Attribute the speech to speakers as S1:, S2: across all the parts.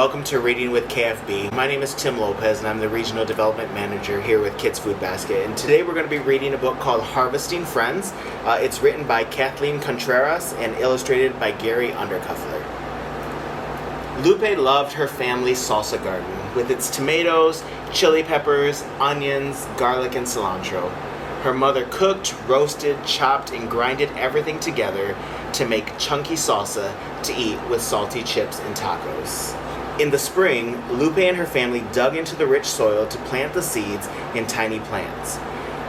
S1: welcome to Reading with KFB. My name is Tim Lopez and I'm the Regional Development Manager here with Kids Food Basket. And today we're going to be reading a book called Harvesting Friends. It's written by Kathleen Contreras and illustrated by Gary Undercuffler. Lupe loved her family's salsa garden with its tomatoes, chili peppers, onions, garlic, and cilantro. Her mother cooked, roasted, chopped, and grinded everything together to make chunky salsa to eat with salty chips and tacos. In the spring, Lupe and her family dug into the rich soil to plant the seeds in tiny plants.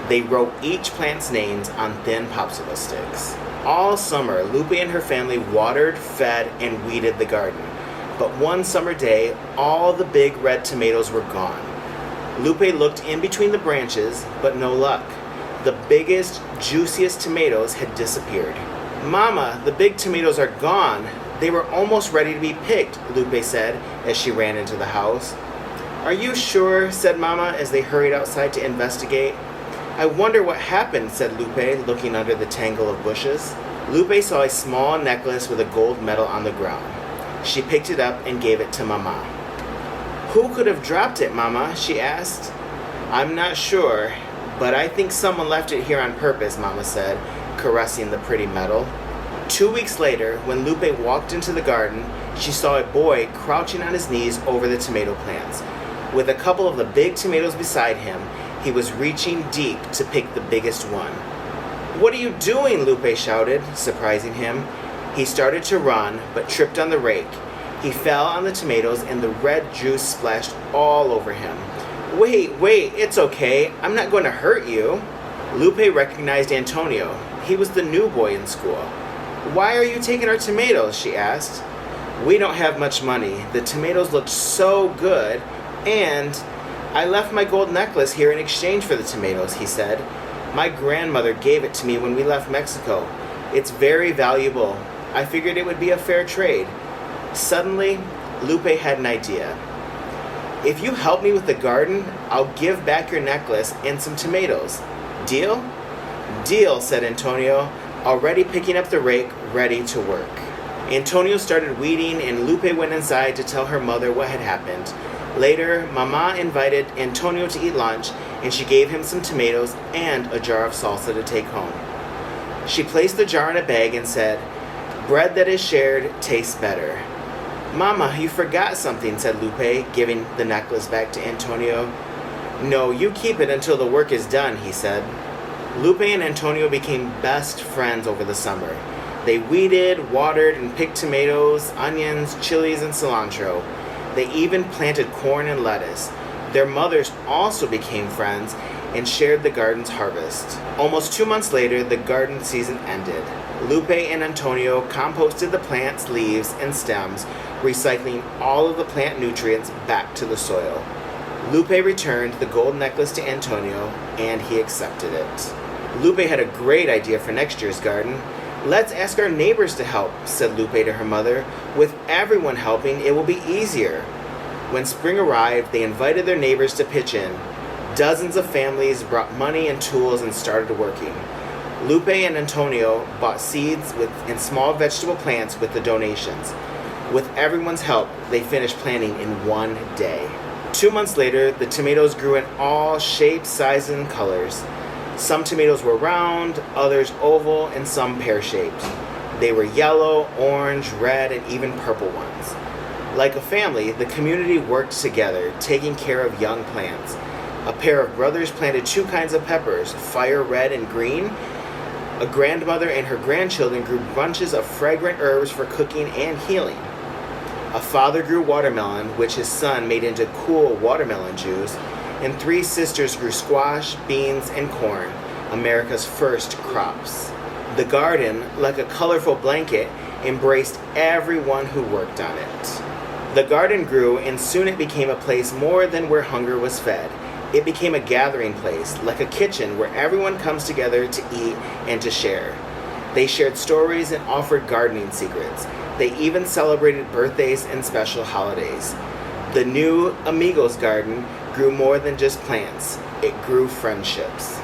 S1: They wrote each plant's names on thin popsicle sticks. All summer, Lupe and her family watered, fed, and weeded the garden. But one summer day, all the big red tomatoes were gone. Lupe looked in between the branches, but no luck. The biggest, juiciest tomatoes had disappeared. "Mama, the big tomatoes are gone. They were almost ready to be picked," Lupe said as she ran into the house. "Are you sure?" said Mama as they hurried outside to investigate. "I wonder what happened," said Lupe, looking under the tangle of bushes. Lupe saw a small necklace with a gold medal on the ground. She picked it up and gave it to Mama. "Who could have dropped it, Mama?" she asked. "I'm not sure, but I think someone left it here on purpose," Mama said, caressing the pretty medal. 2 weeks later, when Lupe walked into the garden, she saw a boy crouching on his knees over the tomato plants. With a couple of the big tomatoes beside him, he was reaching deep to pick the biggest one. "What are you doing?" Lupe shouted, surprising him. He started to run, but tripped on the rake. He fell on the tomatoes and the red juice splashed all over him. Wait, it's okay. I'm not going to hurt you." Lupe recognized Antonio. He was the new boy in school. "Why are you taking our tomatoes?" she asked. "We don't have much money. The tomatoes looked so good, and I left my gold necklace here in exchange for the tomatoes," he said. "My grandmother gave it to me when we left Mexico. It's very valuable. I figured it would be a fair trade." Suddenly, Lupe had an idea. "If you help me with the garden, I'll give back your necklace and some tomatoes. Deal?" "Deal," said Antonio, already picking up the rake, ready to work. Antonio started weeding and Lupe went inside to tell her mother what had happened. Later, Mama invited Antonio to eat lunch and she gave him some tomatoes and a jar of salsa to take home. She placed the jar in a bag and said, "Bread that is shared tastes better." "Mama, you forgot something," said Lupe, giving the necklace back to Antonio. "No, you keep it until the work is done," he said. Lupe and Antonio became best friends over the summer. They weeded, watered, and picked tomatoes, onions, chilies, and cilantro. They even planted corn and lettuce. Their mothers also became friends and shared the garden's harvest. Almost 2 months later, the garden season ended. Lupe and Antonio composted the plant's leaves and stems, recycling all of the plant nutrients back to the soil. Lupe returned the gold necklace to Antonio, and he accepted it. Lupe had a great idea for next year's garden. "Let's ask our neighbors to help," said Lupe to her mother. "With everyone helping, it will be easier." When spring arrived, they invited their neighbors to pitch in. Dozens of families brought money and tools and started working. Lupe and Antonio bought seeds and small vegetable plants with the donations. With everyone's help, they finished planting in 1 day. 2 months later, the tomatoes grew in all shapes, sizes, and colors. Some tomatoes were round, others oval, and some pear-shaped. They were yellow, orange, red, and even purple ones. Like a family, the community worked together, taking care of young plants. A pair of brothers planted 2 kinds of peppers, fire red and green. A grandmother and her grandchildren grew bunches of fragrant herbs for cooking and healing. A father grew watermelon, which his son made into cool watermelon juice, and 3 sisters grew squash, beans, and corn, America's first crops. The garden, like a colorful blanket, embraced everyone who worked on it. The garden grew, and soon it became a place more than where hunger was fed. It became a gathering place, like a kitchen where everyone comes together to eat and to share. They shared stories and offered gardening secrets. They even celebrated birthdays and special holidays. The new Amigos garden grew more than just plants. It grew friendships.